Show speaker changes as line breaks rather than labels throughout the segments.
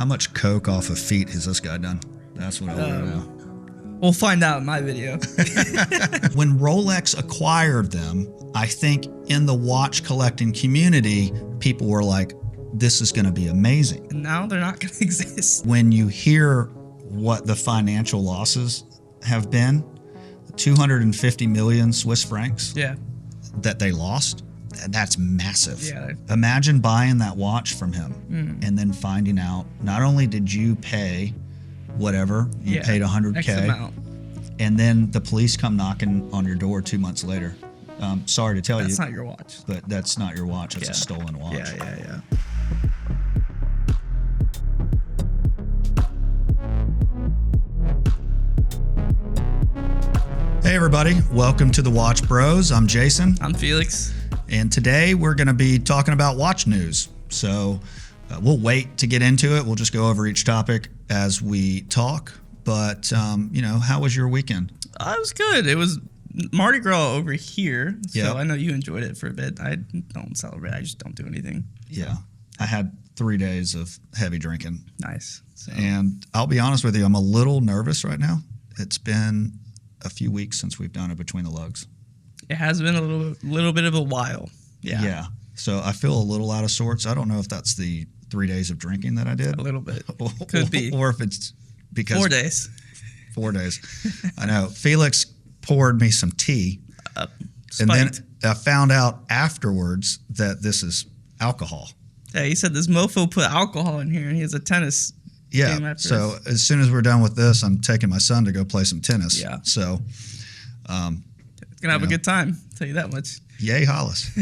How much coke off of feet has this guy done? That's what I want to know.
We'll find out in my video.
When Rolex acquired them, I think in the watch collecting community, people were like, this is going to be amazing.
And now they're not going to exist.
When you hear what the financial losses have been, 250 million Swiss francs that they lost, that's massive.
Yeah.
Imagine buying that watch from him and then finding out not only did you pay whatever, you paid 100K,
X amount.
And then the police come knocking on your door 2 months later. Sorry to tell you.
That's not your watch.
But that's not your watch. It's a stolen watch.
Yeah.
Hey everybody, welcome to the Watch Bros. I'm Jason.
I'm Felix.
And today we're going to be talking about watch news. So we'll wait to get into it. We'll just go over each topic as we talk. But, how was your weekend?
It was good. It was Mardi Gras over here. So
Yeah.
I know you enjoyed it for a bit. I don't celebrate. I just don't do anything.
Yeah. I had 3 days of heavy drinking.
Nice. So.
And I'll be honest with you, I'm a little nervous right now. It's been a few weeks since we've done it between the lugs.
It has been a little bit of a while. Yeah.
So I feel a little out of sorts. I don't know if that's the 3 days of drinking that I did.
A little bit. Could be.
Or if it's because
4 days.
4 days. I know. Felix poured me some tea. And then I found out afterwards that this is alcohol.
Yeah, he said this mofo put alcohol in here and he has a tennis game after
so
this.
as soon as we're done with this, I'm taking my son to go play some tennis.
Yeah.
So
It's going to have a good time, I'll tell you that much.
Yay, Hollis.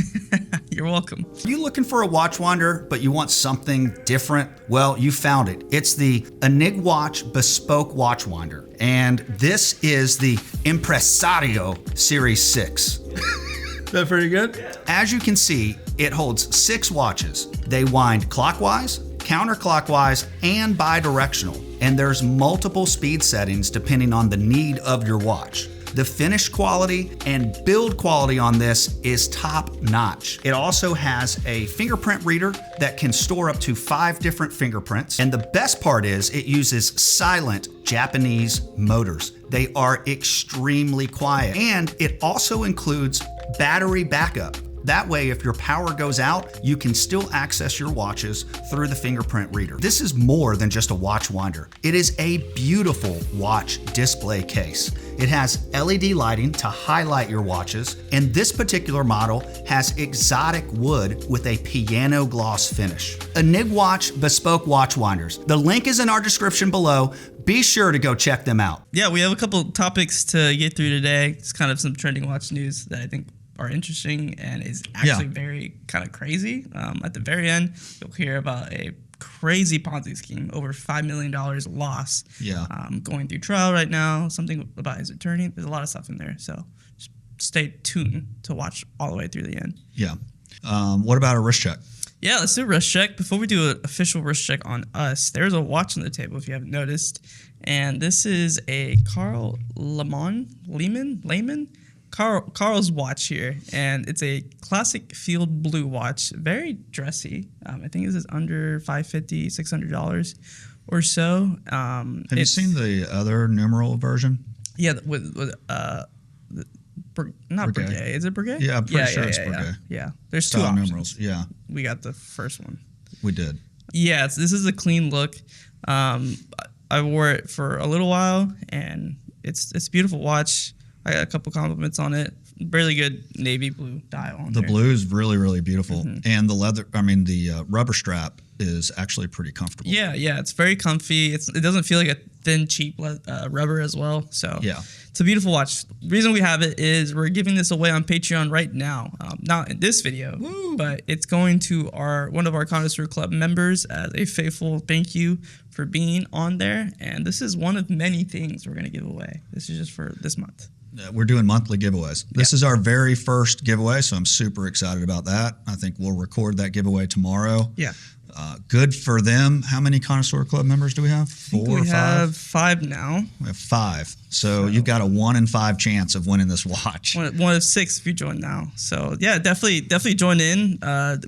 You're welcome.
Are you looking for a watch winder, but you want something different? Well, you found it. It's the EnigWatch Bespoke Watch Winder. And this is the Impressario Series 6.
Is that pretty good?
As you can see, it holds 6 watches. They wind clockwise, counterclockwise, and bidirectional. And there's multiple speed settings depending on the need of your watch. The finish quality and build quality on this is top notch. It also has a fingerprint reader that can store up to 5 different fingerprints. And the best part is it uses silent Japanese motors. They are extremely quiet. And it also includes battery backup. That way, if your power goes out, you can still access your watches through the fingerprint reader. This is more than just a watch winder. It is a beautiful watch display case. It has LED lighting to highlight your watches, and this particular model has exotic wood with a piano gloss finish. EnigWatch Bespoke Watch Winders. The link is in our description below. Be sure to go check them out.
Yeah, we have a couple topics to get through today. It's kind of some trending watch news that I think are interesting and is actually very kind of crazy. At the very end, you'll hear about a crazy Ponzi scheme, over $5 million loss.
Yeah.
Going through trial right now, something about his attorney. There's a lot of stuff in there. So just stay tuned to watch all the way through the end.
Yeah. What about a wrist check?
Yeah, let's do a wrist check. Before we do an official wrist check on us, there's a watch on the table if you haven't noticed. And this is a Carl's watch here, and it's a classic field blue watch, very dressy. I think this is under $550, $600 or so.
Have you seen the other numeral version?
Yeah, not Breguet. Is it Breguet?
Yeah, I'm pretty sure it's Breguet.
Yeah, there's two
Style
options.
numerals. Yeah,
we got the first one.
we did.
Yeah, this is a clean look. I wore it for a little while, and it's a beautiful watch. I got a couple compliments on it. Really good navy blue dial on
The
there.
blue is really, really beautiful. And the rubber strap is actually pretty comfortable.
Yeah, it's very comfy. It doesn't feel like a thin, cheap rubber as well. So
Yeah.
it's a beautiful watch. The reason we have it is we're giving this away on Patreon right now. Not in this video, but it's going to one of our Connoisseur Club members as a faithful thank you for being on there. And this is one of many things we're going to give away. This is just for this month.
We're doing monthly giveaways. This is our very first giveaway, so I'm super excited about that. I think we'll record that giveaway tomorrow.
Yeah.
Good for them. How many Connoisseur Club members do we have?
We have 5 now.
We have 5. So you've got a 1 in 5 chance of winning this watch.
One of 6 if you join now. So yeah, definitely join in.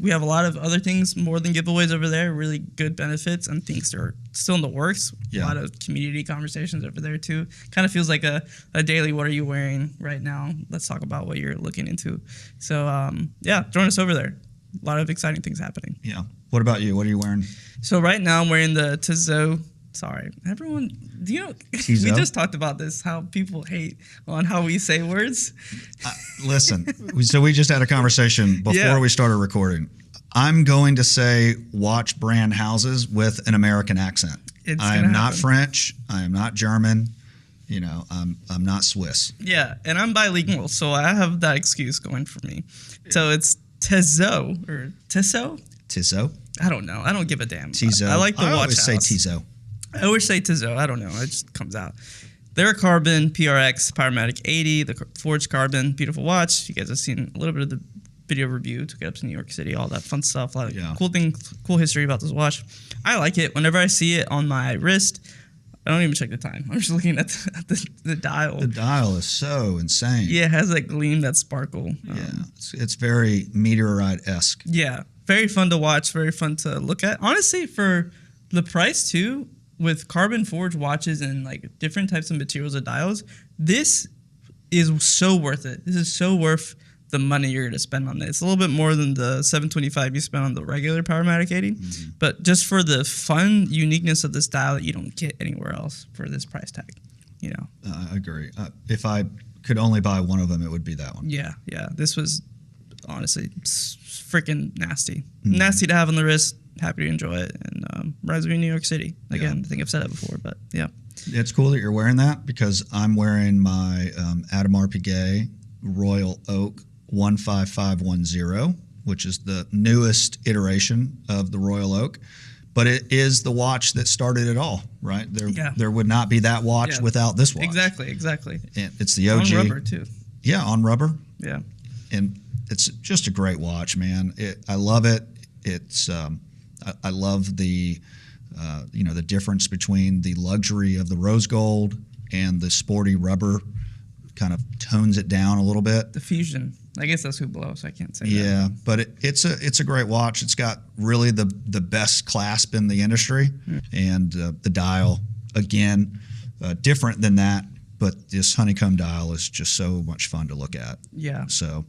We have a lot of other things more than giveaways over there. Really good benefits and things that are still in the works.
Yeah.
A lot of community conversations over there too. Kind of feels like a daily. What are you wearing right now? Let's talk about what you're looking into. So yeah, join us over there. A lot of exciting things happening.
Yeah. What about you? What are you wearing?
So right now I'm wearing the Tissot. Sorry, everyone. Do you know?
Tissot?
We just talked about this. How people hate on how we say words.
Listen. So we just had a conversation before we started recording. I'm going to say watch brand houses with an American accent. I am not French. I am not German. You know, I'm not Swiss.
Yeah, and I'm bilingual, so I have that excuse going for me. So it's Tissot or Tissot.
Tissot.
I don't know. I don't give a damn.
Tissot.
I like the watch.
I always say
house.
Tissot.
I always say Tissot. I don't know. It just comes out. They're a carbon PRX Powermatic 80, the forged carbon, beautiful watch. You guys have seen a little bit of the video review. Took it up to New York City, all that fun stuff. A lot of cool history about this watch. I like it. Whenever I see it on my wrist, I don't even check the time. I'm just looking at the dial.
The dial is so insane.
Yeah, it has that gleam, that sparkle.
It's very meteorite-esque.
Yeah, very fun to watch, very fun to look at. Honestly, for the price too, with carbon forged watches and like different types of materials of dials, this is so worth it. This is so worth the money you're going to spend on it. It's a little bit more than the $725 you spend on the regular Powermatic 80, but just for the fun uniqueness of this dial that you don't get anywhere else for this price tag, you know.
I agree. If I could only buy one of them, it would be that one.
Yeah. This was honestly freaking nasty. Nasty to have on the wrist. Happy to enjoy it. And reminds me of New York City. Again, I think I've said it before, but yeah.
It's cool that you're wearing that because I'm wearing my Audemars Piguet Royal Oak 15510, which is the newest iteration of the Royal Oak. But it is the watch that started it all, right? There would not be that watch without this watch.
Exactly.
And it's the OG.
On rubber, too.
Yeah, on rubber.
Yeah.
And it's just a great watch, man. I love it. It's I love the the difference between the luxury of the rose gold and the sporty rubber. Kind of tones it down a little bit.
The fusion. I guess that's Hublot, so I can't say that.
Yeah, but it's a great watch. It's got really the best clasp in the industry, and the dial again different than that, but this honeycomb dial is just so much fun to look at.
Yeah.
So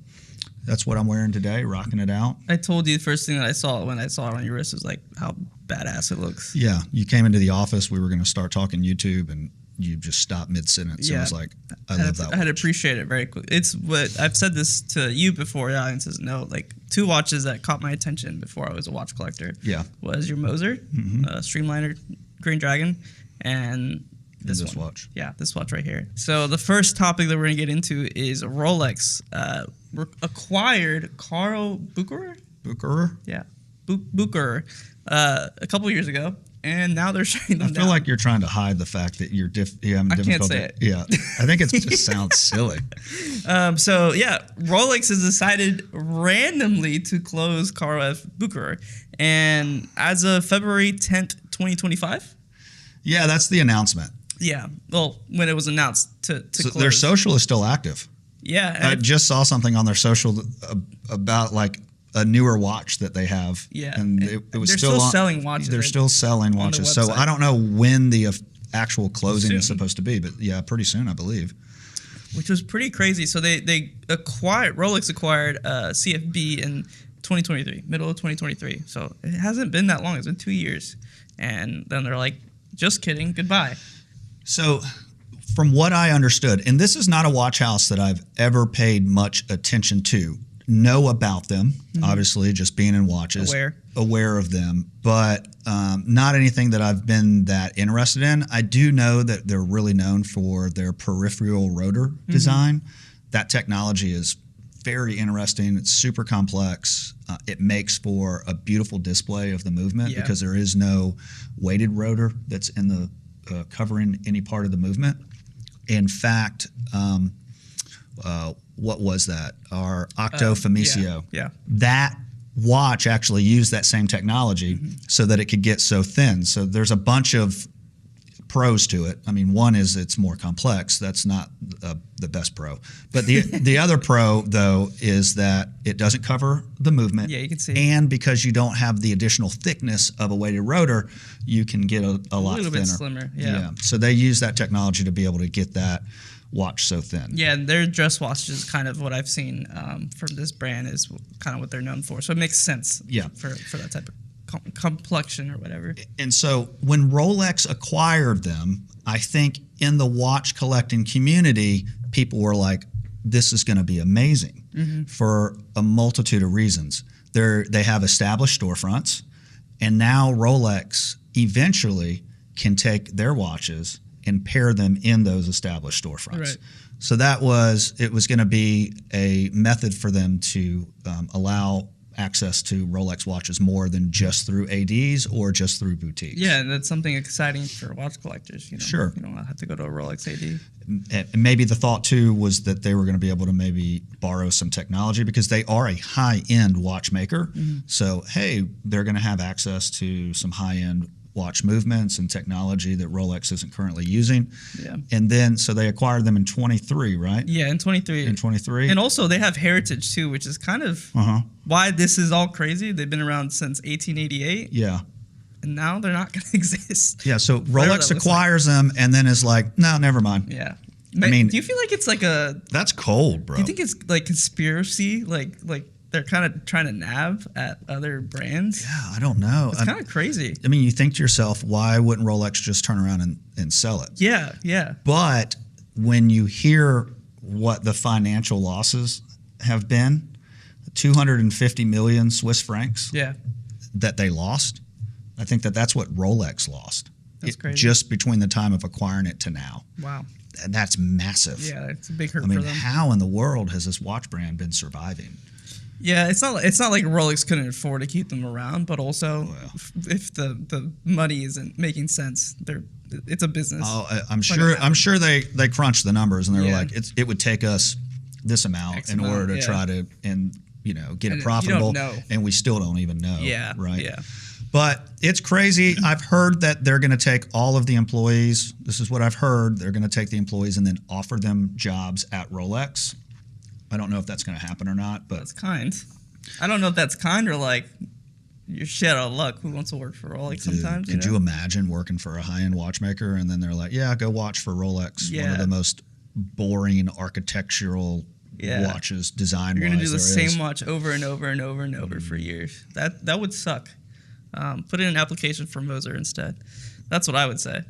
that's what I'm wearing today, rocking it out.
I told you the first thing that I saw when I saw it on your wrist was like how badass it looks.
Yeah, you came into the office. We were going to start talking YouTube, and you just stopped mid-sentence. Yeah. It was like, I love that watch.
I had to appreciate it very quickly. It's what I've said this to you before. The audience doesn't know. Like 2 watches that caught my attention before I was a watch collector. Yeah, was your Moser, Streamliner Green Dragon, and this
watch.
Yeah, this watch right here. So the first topic that we're gonna get into is Rolex acquired Carl Bucherer.
Bucherer.
Yeah, Bucherer a couple years ago. And now they're shutting them down.
I feel like you're trying to hide the fact that you're having difficulty.
I can't say it.
Yeah, I think it just sounds silly.
So yeah, Rolex has decided randomly to close Carl F. Bucherer, and as of February 10th, 2025.
Yeah, that's the announcement.
Yeah, well, when it was announced to close.
Their social is still active.
Yeah,
I just saw something on their social about like a newer watch that they have.
Yeah,
and it was
they're still selling watches.
They're still selling watches. So I don't know when the actual closing is supposed to be, but yeah, pretty soon, I believe.
Which was pretty crazy. So Rolex acquired CFB in 2023, middle of 2023. So it hasn't been that long. It's been 2 years, and then they're like, just kidding, goodbye.
So from what I understood, and this is not a watch house that I've ever paid much attention to. Know about them, obviously, just being in watches, aware of them, but not anything that I've been that interested in. I do know that they're really known for their peripheral rotor design. That technology is very interesting. It's super complex. It makes for a beautiful display of the movement because there is no weighted rotor that's in the covering any part of the movement. In fact, what was that? Our Octo Famicio.
Yeah.
That watch actually used that same technology so that it could get so thin. So there's a bunch of pros to it. I mean, one is it's more complex. That's not the best pro. But the other pro, though, is that it doesn't cover the movement.
Yeah, you can see.
And because you don't have the additional thickness of a weighted rotor, you can get a lot thinner.
A little bit slimmer, yeah.
So they use that technology to be able to get that watch so thin.
Yeah, and their dress watch is kind of what I've seen from this brand is kind of what they're known for. So it makes sense for that type of complexion or whatever.
And so when Rolex acquired them, I think in the watch collecting community, people were like, this is going to be amazing for a multitude of reasons. They have established storefronts, and now Rolex eventually can take their watches and pair them in those established storefronts.
Right.
So it was going to be a method for them to allow access to Rolex watches more than just through ADs or just through boutiques.
Yeah, and that's something exciting for watch collectors.
Sure.
You don't have to go to a Rolex AD.
And maybe the thought too was that they were going to be able to maybe borrow some technology because they are a high-end watchmaker. So, hey, they're going to have access to some high-end watch movements and technology that Rolex isn't currently using.
Yeah.
And then, so they acquired them in 23, right?
Yeah, in 23.
In 23.
And also they have heritage too, which is kind of why this is all crazy. They've been around since 1888.
Yeah.
And now they're not going to exist.
Yeah, so Rolex acquires them and then is like, no, never mind.
Yeah.
I mean,
do you feel like it's like a...
That's cold, bro.
Do you think it's like conspiracy? Like they're kind of trying to nab at other brands?
Yeah, I don't know.
It's kind of crazy.
I mean, you think to yourself, why wouldn't Rolex just turn around and sell it?
Yeah, yeah.
But when you hear what the financial losses have been, 250 million Swiss francs that they lost, I think that's what Rolex lost.
That's crazy.
Just between the time of acquiring it to now.
Wow.
And that's massive.
Yeah, it's a big hurt
I mean,
for them.
how in the world has this watch brand been surviving?
Yeah, it's not like Rolex couldn't afford to keep them around, but also if the money isn't making sense, it's a business.
Oh, I'm sure they crunched the numbers and they were like, it would take us this amount in order to try to get it profitable,
you don't know.
And we still don't even know.
Yeah,
right.
Yeah.
But it's crazy. I've heard that they're going to take all of the employees. This is what I've heard. They're going to take the employees and then offer them jobs at Rolex. I don't know if that's going to happen or not, but
that's kind. I don't know if that's kind or like you're shit out of luck. Who wants to work for Rolex sometimes?
Could you imagine working for a high-end watchmaker and then they're like, yeah, go watch for Rolex, one of the most boring architectural watches design-wise.
You're going to do the same watch over and over and over and over for years. That would suck. Put in an application for Moser instead. That's what I would say.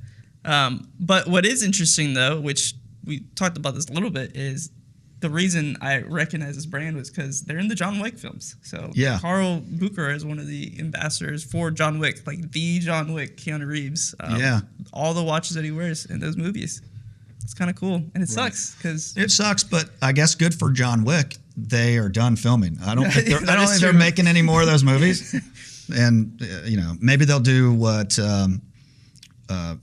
But what is interesting, though, which we talked about this a little bit, is the reason I recognize this brand was because they're in the John Wick films. So Carl Bucherer is one of the ambassadors for John Wick, like the John Wick, Keanu Reeves. All the watches that he wears in those movies. It's kind of cool. And it sucks because...
It sucks, but I guess good for John Wick. They are done filming. I don't think they're making any more of those movies. And, maybe they'll do what...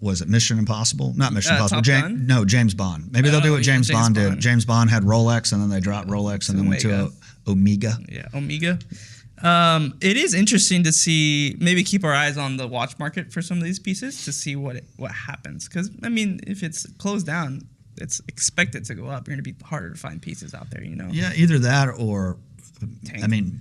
was it Mission Impossible? Not Mission Impossible. James Bond. Maybe they'll do what James Bond did. James Bond had Rolex, and then they dropped Rolex, and then went to Omega.
Yeah, Omega. It is interesting to see, maybe keep our eyes on the watch market for some of these pieces to see what happens. Because, I mean, if it's closed down, it's expected to go up. You're going to be harder to find pieces out there, Yeah,
either that or...
Tank.
I mean,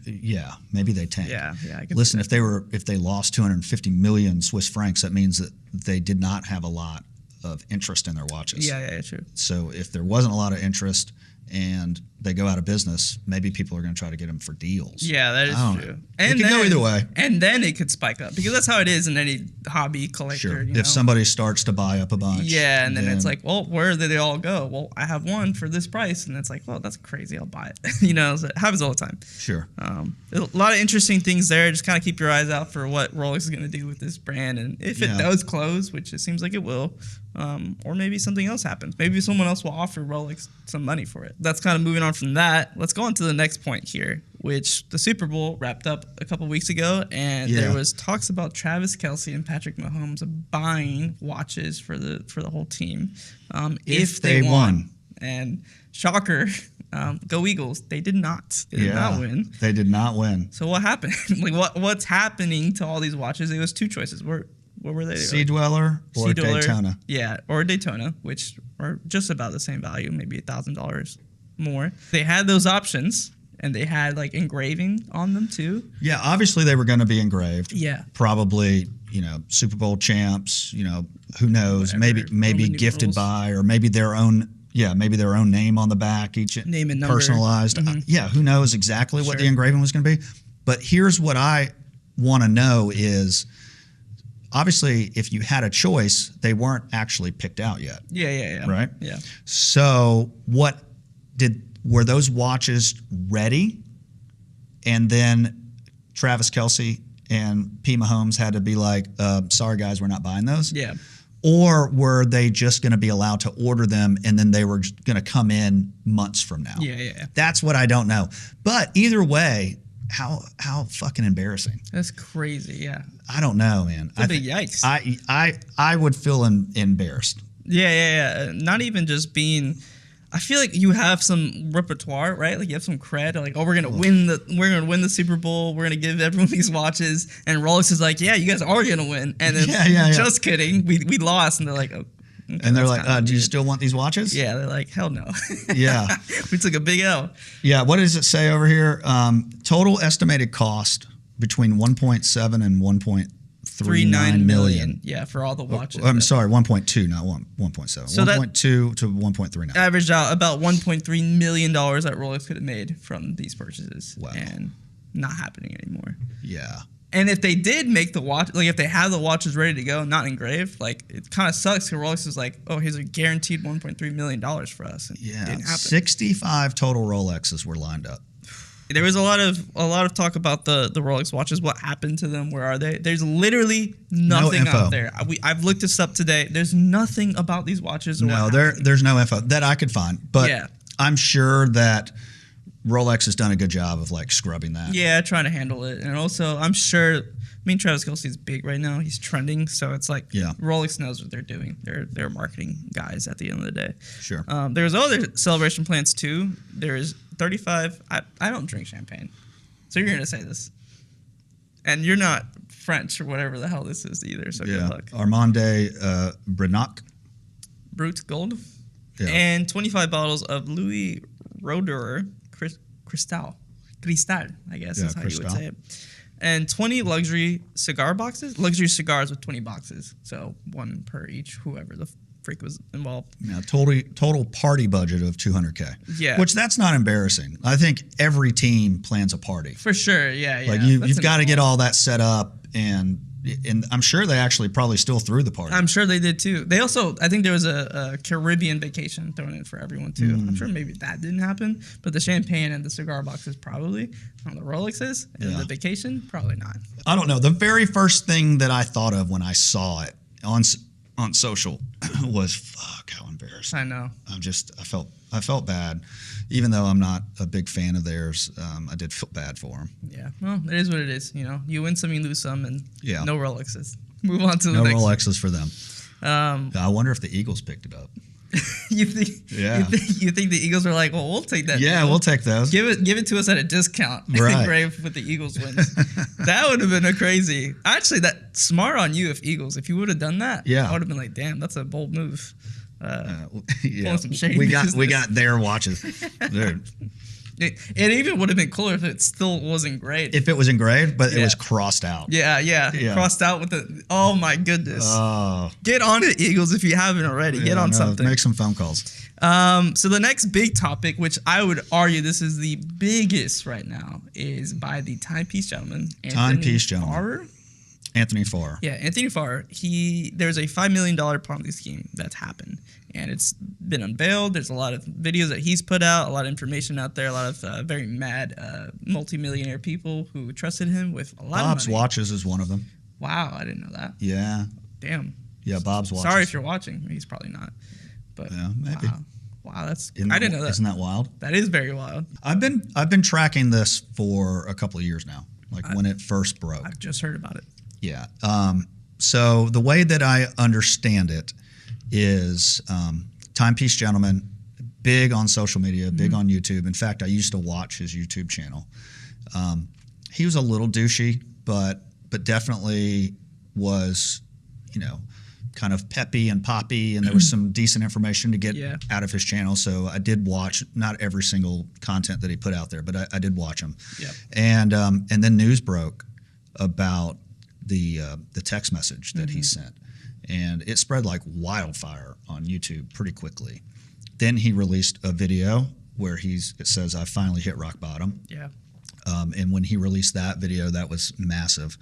maybe they tank.
Yeah.
Listen, if they lost 250 million Swiss francs, that means that they did not have a lot of interest in their watches.
Yeah, true.
So if there wasn't a lot of interest and they go out of business, maybe people are going to try to get them for deals.
Yeah, that is true.
And it could go either way.
And then it could spike up because that's how it is in any hobby collector.
Sure. If somebody starts to buy up a bunch.
Yeah, and then it's like, well, where did they all go? Well, I have one for this price. And it's like, well, that's crazy. I'll buy it. So it happens all the time.
Sure.
A lot of interesting things there. Just kind of keep your eyes out for what Rolex is going to do with this brand. And if it does close, which it seems like it will, or maybe something else happens. Maybe someone else will offer Rolex some money for it. That's kind of moving on from that. Let's go on to the next point here, which the Super Bowl wrapped up a couple weeks ago, and there was talks about Travis Kelce and Patrick Mahomes buying watches for the whole team if they won. And shocker, go Eagles. They did not. They did not win.
They did not win.
So what happened? What's happening to all these watches? It was two choices. What were they?
Sea Dweller or Daytona.
Yeah, or Daytona, which are just about the same value, maybe $1,000 more. They had those options, and they had like engraving on them too.
Yeah, obviously they were going to be engraved.
Yeah,
probably Super Bowl champs. Who knows?
Whatever.
Maybe gifted by, or maybe their own. Yeah, maybe their own name on the back, each
name and number,
personalized.
Mm-hmm.
Who knows exactly what the engraving was going to be? But here's what I want to know is, obviously, if you had a choice, they weren't actually picked out yet.
Yeah.
Right?
Yeah.
So were those watches ready? And then Travis Kelce and P. Mahomes had to be like, sorry guys, we're not buying those?
Yeah.
Or were they just going to be allowed to order them and then they were going to come in months from now?
Yeah.
That's what I don't know. But either way, how fucking embarrassing.
That's crazy, yeah.
I don't know, man.
It's a big yikes.
I would feel embarrassed.
Yeah. Not even just being. I feel like you have some repertoire, right? Like you have some cred. Like, we're gonna win the Super Bowl. We're gonna give everyone these watches. And Rolex is like, yeah, you guys are gonna win. And then just kidding, we lost. And they're like, oh, okay,
and they're like, do you still want these watches?
Yeah, they're like, hell no.
Yeah,
we took a big L.
Yeah, what does it say over here? Total estimated cost between 1.7 and 1.39 million.
Yeah, for all the watches.
I'm sorry, 1.2, not 1.7.
So
1.2 to 1.39.
Averaged out about $1.3 million that Rolex could have made from these purchases.
Wow.
And not happening anymore.
Yeah.
And if they did make the watch, like if they have the watches ready to go, not engraved, like it kind of sucks because Rolex is like, oh, here's a guaranteed $1.3 million for us. And
Yeah.
it didn't happen.
65 total Rolexes were lined up.
There was a lot of talk about the Rolex watches. What happened to them? Where are they? There's literally nothing
info
out there. I've looked this up today. There's nothing about these watches.
No, there's no info that I could find. But
yeah.
I'm sure that Rolex has done a good job of like scrubbing that.
Yeah, trying to handle it. And also, I'm sure, Travis Kelce is big right now. He's trending. So it's like Rolex knows what they're doing. They're marketing guys at the end of the day.
Sure.
There's other celebration plans too. There's 35. I don't drink champagne. So you're going to say this. And you're not French or whatever the hell this is either. So good luck.
Armande Brenac.
Brut Gold.
Yeah.
And 25 bottles of Louis Roederer Cristal, I guess is how you would say it. And 20 luxury cigar boxes, luxury cigars with 20 boxes. So one per each, whoever the freak was involved.
Yeah, total party budget of $200K.
Yeah.
Which that's not embarrassing. I think every team plans a party.
For sure, yeah.
Like you've got to get all that set up, and I'm sure they actually probably still threw the party.
I'm sure they did too. They also, I think there was a Caribbean vacation thrown in for everyone too. I'm sure maybe that didn't happen, but the champagne and the cigar boxes probably. On the Rolexes and the vacation, probably not.
I don't know. The very first thing that I thought of when I saw it on social was, fuck, how embarrassing.
I know.
I felt bad, even though I'm not a big fan of theirs. I did feel bad for them.
Yeah, well, it is what it is. You win some, you lose some, and no Rolexes. Move on to the next.
No Rolexes for them. I wonder if the Eagles picked it up.
You think the Eagles are like, well, we'll take that.
Yeah, we'll take those.
Give it to us at a discount.
Right.
Engraved with the Eagles wins. That would have been a crazy. Actually, that smart on you if you would have done that.
Yeah,
I would have been like, damn, that's a bold move.
Pulling
some shady
we got their watches, dude.
It even would have been cooler if it still was engraved.
If it was engraved, but it was crossed out.
Yeah. Crossed out with the. Oh my goodness.
Oh.
Get on it, Eagles, if you haven't already. Get on something.
Make some phone calls.
So the next big topic, which I would argue this is the biggest right now, is by the Timepiece gentleman. Anthony Farrer. Yeah, Anthony Farrer. There's a $5 million Ponzi scheme that's happened, and it's been unveiled. There's a lot of videos that he's put out, a lot of information out there, a lot of very mad multimillionaire people who trusted him with a lot of money.
Bob's Watches is one of them.
Wow, I didn't know that.
Yeah.
Damn.
Yeah, Bob's Watches.
Sorry if you're watching. He's probably not. But
yeah, maybe.
Wow, I didn't know that.
Isn't that wild?
That is very wild.
I've been tracking this for a couple of years now, when it first broke.
I've just heard about it.
Yeah. So the way that I understand it is Timepiece gentleman, big on social media, big on YouTube. In fact, I used to watch his YouTube channel. He was a little douchey, but definitely was, kind of peppy and poppy, and there was some decent information to get out of his channel. So I did watch, not every single content that he put out there, but I did watch him.
Yep.
And then news broke about the text message that he sent, and it spread like wildfire on YouTube pretty quickly. Then he released a video where it says, "I finally hit rock bottom."
Yeah.
And when he released that video, that was massive.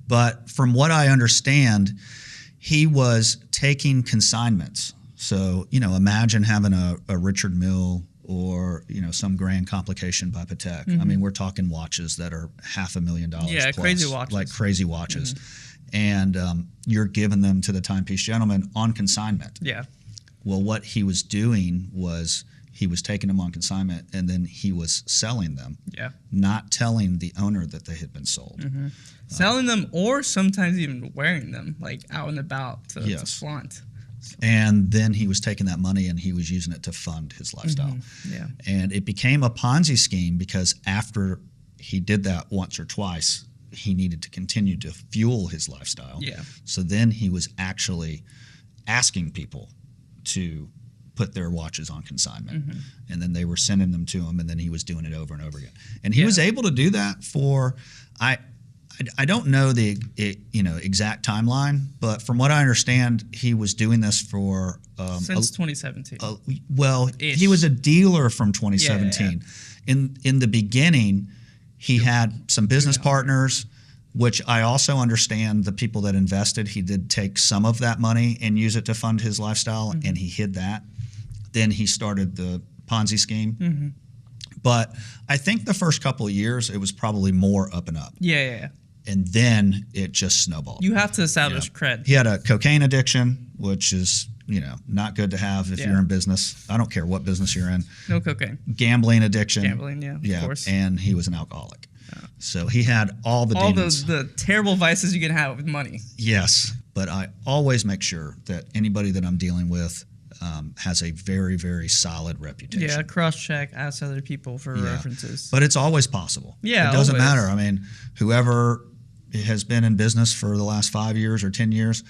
But from what I understand, he was taking consignments. So, imagine having a Richard Mille or, some grand complication by Patek. I mean, we're talking watches that are $500,000
Yeah,
plus,
crazy watches.
like crazy watches. And you're giving them to the Timepiece gentleman on consignment.
Yeah.
Well, what he was doing was he was taking them on consignment, and then he was selling them, not telling the owner that they had been sold.
Selling them, or sometimes even wearing them, like out and about to flaunt.
And then he was taking that money and he was using it to fund his lifestyle.
Yeah.
And it became a Ponzi scheme because after he did that once or twice, he needed to continue to fuel his lifestyle.
Yeah.
So then he was actually asking people to put their watches on consignment, and then they were sending them to him, and then he was doing it over and over again. And he was able to do that for I don't know the exact timeline, but from what I understand, he was doing this for
since 2017.
He was a dealer from 2017. In the beginning, he had some business partners, which I also understand the people that invested. He did take some of that money and use it to fund his lifestyle, and he hid that. Then he started the Ponzi scheme. But I think the first couple of years, it was probably more up and up.
Yeah.
And then it just snowballed.
You have to establish cred.
He had a cocaine addiction, which is, not good to have if you're in business. I don't care what business you're in.
No cocaine.
Gambling addiction.
Gambling, of course.
And he was an alcoholic. So he had all the demons.
the terrible vices you can have with money.
Yes. But I always make sure that anybody that I'm dealing with has a very, very solid reputation.
Yeah, cross-check, ask other people for references.
But it's always possible.
Yeah,
it doesn't
always.
matter. I mean, whoever has been in business for the last 5 years or 10 years,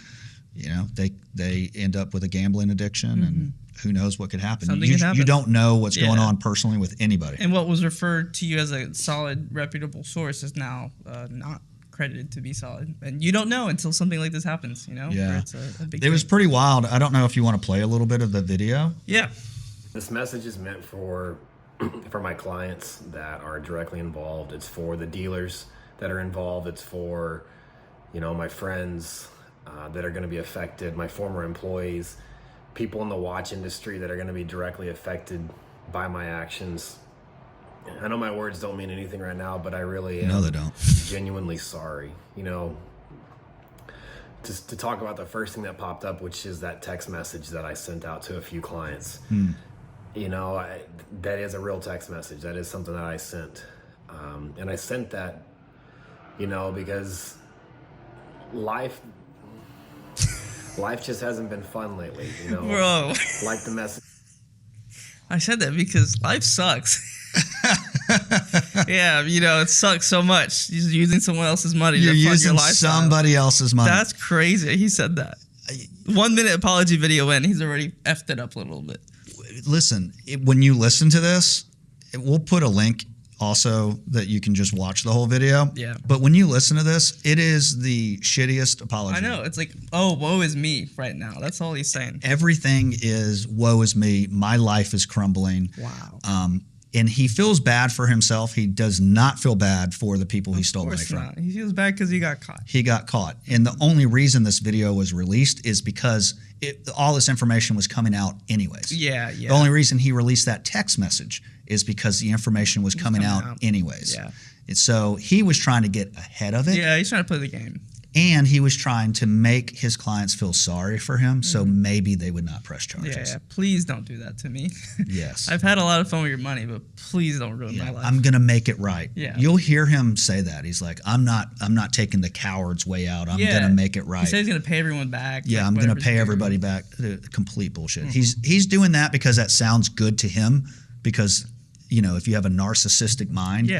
they end up with a gambling addiction, and who knows what could happen.
Something can happen.
You don't know what's going on personally with anybody.
And what was referred to you as a solid, reputable source is now not credited to be solid, and you don't know until something like this happens.
Yeah,
it's a big
it was pretty wild. I don't know if you want to play a little bit of the video.
Yeah.
This message is meant for my clients that are directly involved. It's for the dealers that are involved. It's for my friends that are going to be affected, my former employees, people in the watch industry that are going to be directly affected by my actions. I know my words don't mean anything right now, but I really am
they don't.
genuinely sorry. Just to talk about the first thing that popped up, which is that text message that I sent out to a few clients. That is a real text message. That is something that I sent. And I sent that, because life just hasn't been fun lately,
Bro.
Like the message.
I said that because life sucks. Yeah, it sucks so much. You're using someone else's money
You're
to fund
using
your lifestyle.
somebody else's money.
That's crazy. He said that. 1 minute apology video in, he's already effed it up a little bit.
Listen, when you listen to this, we'll put a link also that you can just watch the whole video.
Yeah.
But when you listen to this, it is the shittiest apology.
I know. It's like, oh, woe is me right now. That's all he's saying.
Everything is woe is me. My life is crumbling.
Wow.
And he feels bad for himself. He does not feel bad for the people he stole money from.
Not. He feels bad because he got caught.
He got caught. And the only reason this video was released is because all this information was coming out anyways.
Yeah.
The only reason he released that text message is because the information was coming out anyways.
Yeah.
And so he was trying to get ahead of it.
Yeah, he's trying to play the game.
And he was trying to make his clients feel sorry for him, so maybe they would not press charges.
Yeah. Please don't do that to me.
Yes.
I've had a lot of fun with your money, but please don't ruin my life.
I'm gonna make it right.
Yeah.
You'll hear him say that. He's like, I'm not taking the coward's way out. I'm gonna make it right.
He said he's gonna pay everyone back.
Yeah, I'm gonna pay everybody back. Complete bullshit. He's doing that because that sounds good to him. Because if you have a narcissistic mind,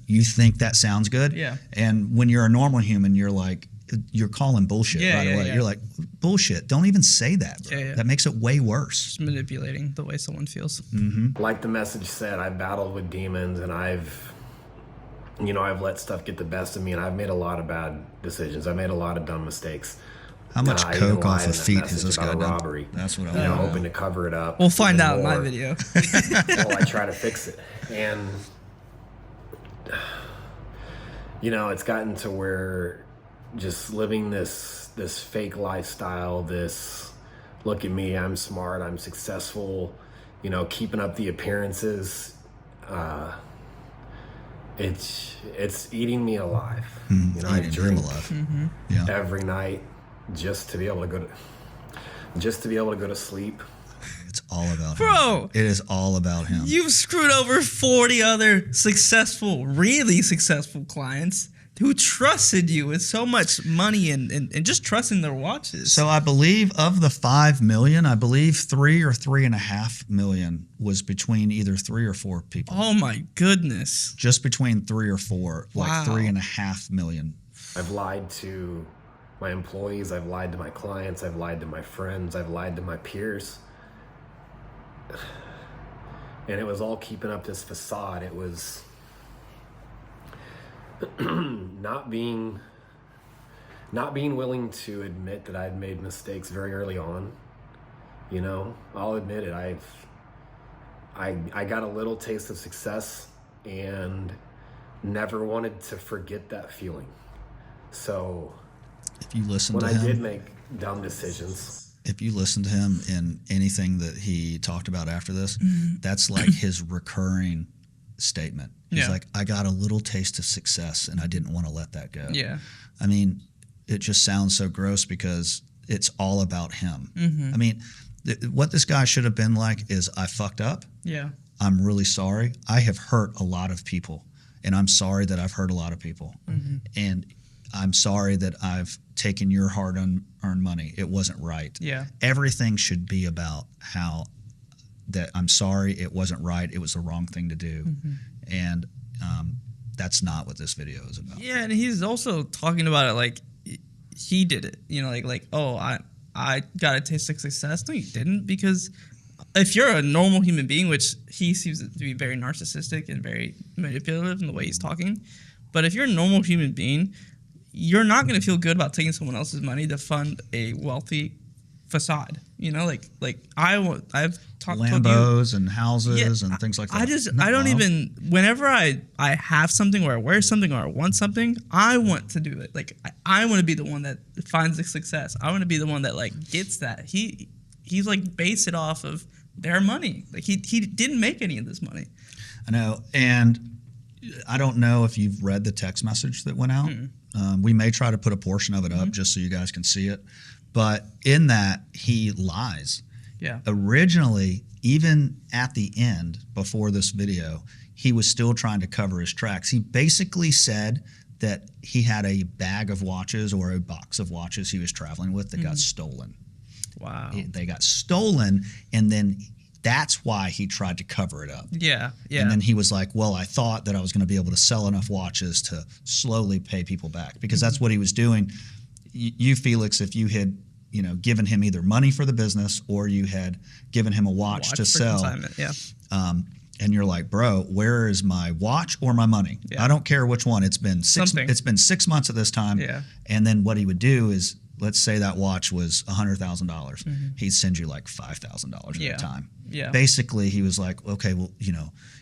you think that sounds good.
Yeah.
And when you're a normal human, you're calling bullshit right away.
Yeah.
You're like, bullshit. Don't even say that, bro.
Yeah.
That makes it way worse.
Just manipulating the way someone feels.
Like the message said, I battled with demons, and I've let stuff get the best of me, and I've made a lot of bad decisions. I made a lot of dumb mistakes.
How much coke off of feet has this guy done?
Robbery.
That's what I want to know.
Hoping to cover it up.
We'll find out in my video.
While I try to fix it. And, it's gotten to where just living this fake lifestyle, this look at me, I'm smart, I'm successful, keeping up the appearances, it's eating me alive. I drink every night just to be able to go to sleep.
It's all about him.
Bro,
it is all about him.
You've screwed over 40 other really successful clients who trusted you with so much money and just trusting their watches.
So I believe of the 5 million, I believe 3 or 3.5 million was between either 3 or 4 people.
Oh my goodness.
Just between 3 or 4,
wow.
Like 3.5 million.
I've lied to my employees, I've lied to my clients, I've lied to my friends, I've lied to my peers. And it was all keeping up this facade. It was not being willing to admit that I'd made mistakes very early on. I'll admit it. I got a little taste of success and never wanted to forget that feeling. So
if you listen
when
to him,
I did make dumb decisions.
If you listen to him in anything that he talked about after this, that's like his recurring statement. He's like, I got a little taste of success and I didn't want to let that go.
Yeah.
I mean, it just sounds so gross because it's all about him. I mean, what this guy should have been like is, I fucked up.
Yeah.
I'm really sorry. I have hurt a lot of people, and I'm sorry that I've hurt a lot of people. And I'm sorry that I've taken your hard-earned money. It wasn't right.
Yeah.
Everything should be about how that I'm sorry, it wasn't right. It was the wrong thing to do. And that's not what this video is about.
Yeah, and he's also talking about it like he did it. Oh, I got a taste of success. No, you didn't, because if you're a normal human being, which he seems to be very narcissistic and very manipulative in the way he's talking, but if you're a normal human being, you're not going to feel good about taking someone else's money to fund a wealthy facade. I've talked
Lambos and houses and things like that.
I don't even, whenever I have something or I wear something or I want something, I want to do it. I want to be the one that finds the success. I want to be the one that gets that. He's based it off of their money. He didn't make any of this money.
I know. And I don't know if you've read the text message that went out. We may try to put a portion of it up just so you guys can see it. But in that, he lies.
Yeah.
Originally, even at the end, before this video, he was still trying to cover his tracks. He basically said that he had a bag of watches or a box of watches he was traveling with that got stolen.
Wow.
They got stolen, and then that's why he tried to cover it up.
Yeah, yeah.
And then he was like, well, I thought that I was going to be able to sell enough watches to slowly pay people back, because that's what he was doing. You, Felix, if you had, given him either money for the business or you had given him a watch to sell,
yeah.
And you're like, bro, where is my watch or my money?
Yeah.
I don't care which one. It's been 6 months at this time.
Yeah.
And then what he would do is, let's say that watch was $100,000. He'd send you like $5,000 at a time.
Yeah.
Basically, he was like, okay, well,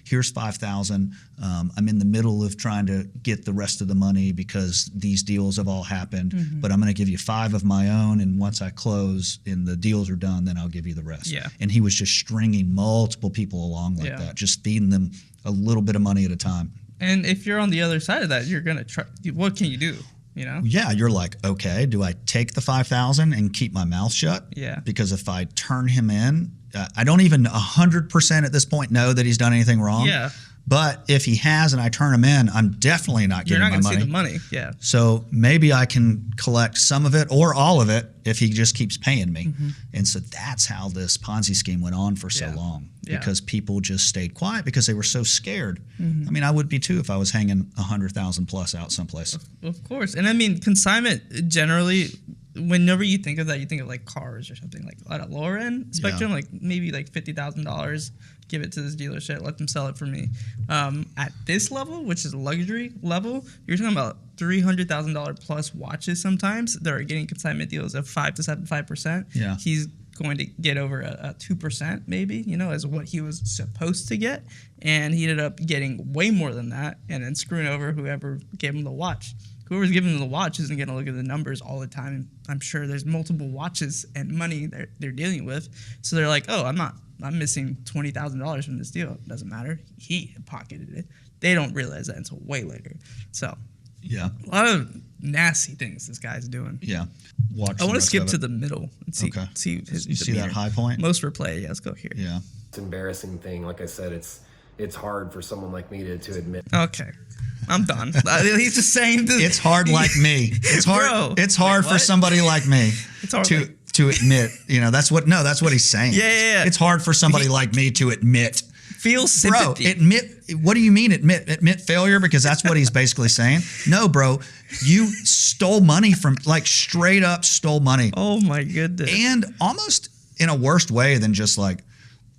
here's $5,000. I'm in the middle of trying to get the rest of the money because these deals have all happened, but I'm going to give you 5 of my own, and once I close and the deals are done, then I'll give you the rest.
Yeah.
And he was just stringing multiple people along like that, just feeding them a little bit of money at a time.
And if you're on the other side of that, you're going to try. What can you do? you know?
Yeah, you're like, okay, do I take the 5,000 and keep my mouth shut?
Yeah.
Because if I turn him in, I don't even 100% at this point know that he's done anything wrong.
Yeah.
But if he has and I turn him in, I'm definitely not getting my money.
You're not going to see the money. Yeah.
So maybe I can collect some of it or all of it if he just keeps paying me. And so that's how this Ponzi scheme went on for so long, because people just stayed quiet because they were so scared. I mean, I would be too if I was hanging 100,000 plus out someplace.
Of course. And I mean, consignment generally, whenever you think of that, you think of like cars or something like at a lower end spectrum, like maybe like $50,000. Give it to this dealership, let them sell it for me. At this level, which is a luxury level, you're talking about $300,000 plus watches sometimes that are getting consignment deals of 5 to 5%.
Yeah.
He's going to get over a 2% maybe, you know, as what he was supposed to get. And he ended up getting way more than that and then screwing over whoever gave him the watch. Whoever's giving them the watch isn't going to look at the numbers all the time. I'm sure there's multiple watches and money they're dealing with. So they're like, oh, I'm missing $20,000 from this deal. It doesn't matter. He pocketed it. They don't realize that until way later. So,
yeah,
a lot of nasty things this guy's doing.
Yeah.
I want to skip to the middle and see his
You see that high point?
Most replay. Yeah, let's go here.
Yeah.
It's an embarrassing thing. Like I said, it's hard for someone like me to admit.
Okay. I'm done. He's just saying this.
It's hard like me. It's hard.
Bro,
it's hard for somebody like me
It's hard
to admit. You know, that's what he's saying.
Yeah.
It's hard for somebody like me to admit.
Feel sympathy.
Bro, admit. What do you mean admit failure? Because that's what he's basically saying. No, bro, you stole money from, like, straight up stole money.
Oh my goodness.
And almost in a worse way than just like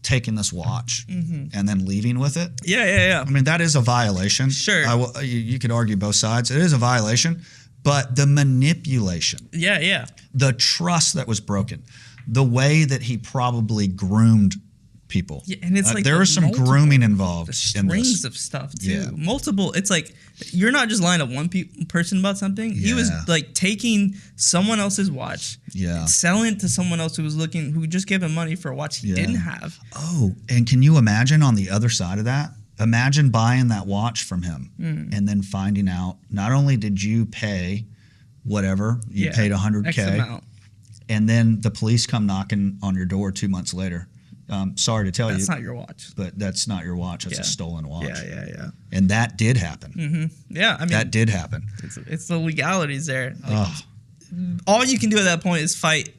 taking this watch and then leaving with it.
Yeah.
I mean, that is a violation.
Sure.
You could argue both sides. It is a violation, but the manipulation.
Yeah.
The trust that was broken, the way that he probably groomed people.
Yeah, and it's like
there was some grooming involved.
The strings of stuff too.
Yeah.
Multiple. It's like you're not just lying to one person about something. He was like taking someone else's watch, selling it to someone else who just gave him money for a watch he didn't have.
Oh, and can you imagine on the other side of that? Imagine buying that watch from him and then finding out not only did you pay whatever, you paid $100K,
X amount.
And then the police come knocking on your door 2 months later. Sorry to tell you.
That's not your watch.
But that's not your watch. That's a stolen watch.
Yeah.
And that did happen.
Yeah, I mean.
That did happen.
It's the legalities there. Like, all you can do at that point is fight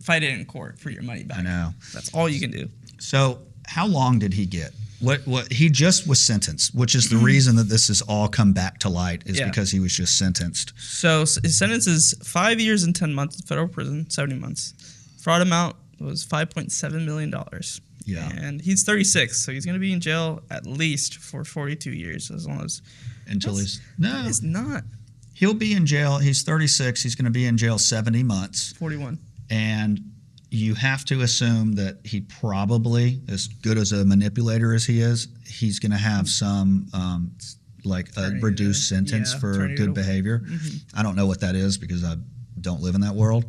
it in court for your money back.
I know.
That's all you can do.
So how long did he get? What he just was sentenced, which is the reason that this has all come back to light, is because he was just sentenced.
So his sentence is 5 years and 10 months in federal prison, 70 months. Fraud amount was $5.7 million.
Yeah.
And he's 36, so he's going to be in jail at least for 42 years, as long as...
No.
It's not.
He'll be in jail. He's 36. He's going to be in jail 70 months.
41.
And you have to assume that he probably, as good as a manipulator as he is, he's going to have some a reduced sentence for good behavior. I don't know what that is because I don't live in that world.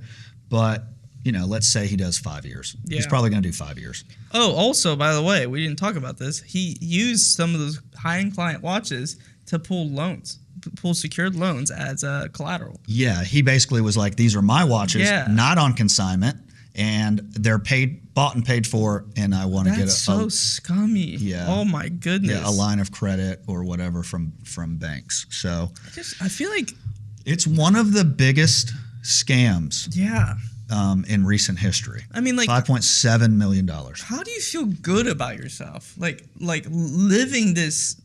But, you know, let's say he does 5 years. Yeah. He's probably going to do 5 years.
Oh, also, by the way, we didn't talk about this. He used some of those high-end client watches to pull secured loans as collateral. Yeah,
he basically was like, these are my watches, not on consignment. And they're bought and paid for, and I want to get
so scummy. Yeah. Oh my goodness.
Yeah, a line of credit or whatever from banks. So
I feel like
it's one of the biggest scams.
Yeah.
In recent history.
I mean, like
$5.7 million.
How do you feel good about yourself? Like living this.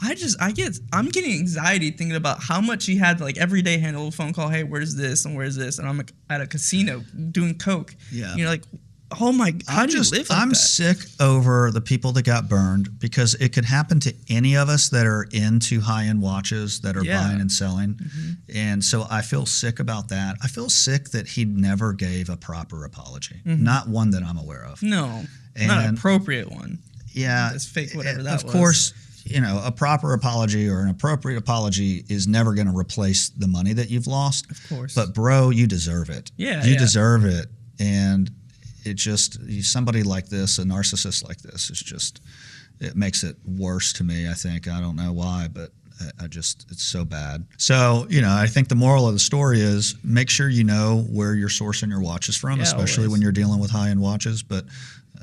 I'm getting anxiety thinking about how much he had to, like, every day handle a phone call. Hey, where's this and where's this? And I'm like at a casino doing coke. Yeah. You're like, oh my, how do you live like
I'm
that?
sick over the people that got burned because it could happen to any of us that are into high-end watches that are buying and selling. And so I feel sick about that. I feel sick that he never gave a proper apology. Not one that I'm aware of.
No, not an appropriate one.
Yeah.
It's fake, whatever that was.
Of course, you know, a proper apology or an appropriate apology is never going to replace the money that you've lost.
Of course.
But bro, you deserve it.
Yeah.
You deserve it. And it just, somebody like this, a narcissist like this, is just, it makes it worse to me, I think. I don't know why, but It's so bad. So, I think the moral of the story is make sure you know where you're sourcing your watches from, especially when you're dealing with high-end watches. But,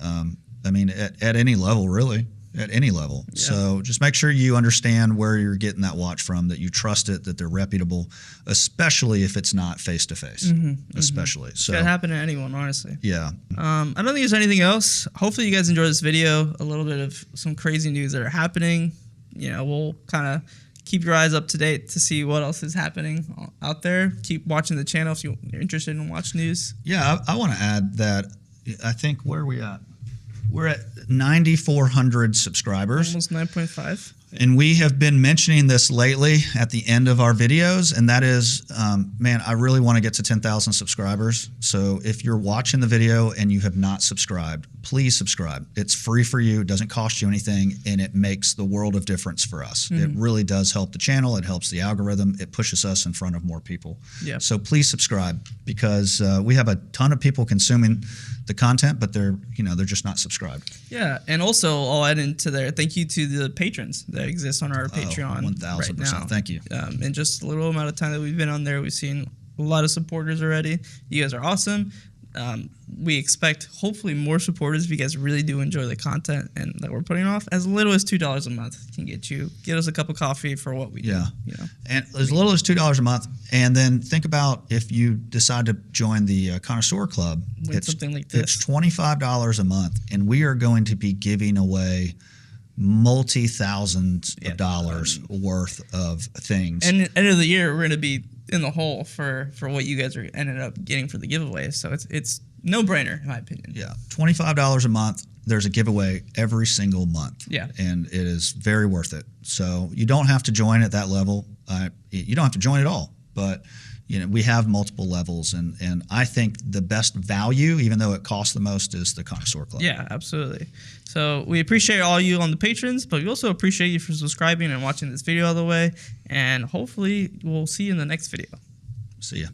at any level, really. At any level. Yeah. So just make sure you understand where you're getting that watch from, that you trust it, that they're reputable, especially if it's not face-to-face. Especially. So
it could happen to anyone, honestly.
Yeah.
I don't think there's anything else. Hopefully you guys enjoyed this video. A little bit of some crazy news that are happening. We'll kind of keep your eyes up to date to see what else is happening out there. Keep watching the channel if you're interested in watch news.
Yeah, I want to add that I think, where are we at? We're at 9,400 subscribers.
Almost 9.5.
And we have been mentioning this lately at the end of our videos, and that is, I really want to get to 10,000 subscribers. So if you're watching the video and you have not subscribed, please subscribe. It's free for you. It doesn't cost you anything, and it makes the world of difference for us. It really does help the channel. It helps the algorithm. It pushes us in front of more people.
Yeah.
So please subscribe, because we have a ton of people consuming the content, but they're just not subscribed.
Yeah, and also I'll add into there, thank you to the patrons that exist on our Patreon
1,000%.
right now.
Thank you.
In just a little amount of time that we've been on there, we've seen a lot of supporters already. You guys are awesome. We expect hopefully more supporters if you guys really do enjoy the content and that we're putting off. As little as $2 a month can get us a cup of coffee for what we do.
And as little as $2 a month. And then think about if you decide to join the Connoisseur Club.
It's something like this.
It's $25 a month, and we are going to be giving away multi-thousands of dollars worth of things.
And at the end of the year, we're going to be in the hole for what you guys are ended up getting for the giveaway. So it's no-brainer, in my opinion.
Yeah, $25 a month. There's a giveaway every single month.
Yeah.
And it is very worth it. So you don't have to join at that level. You don't have to join at all. But we have multiple levels, and I think the best value, even though it costs the most, is the Connoisseur Club.
Yeah, absolutely. So we appreciate all you on the patrons, but we also appreciate you for subscribing and watching this video all the way. And hopefully we'll see you in the next video.
See ya.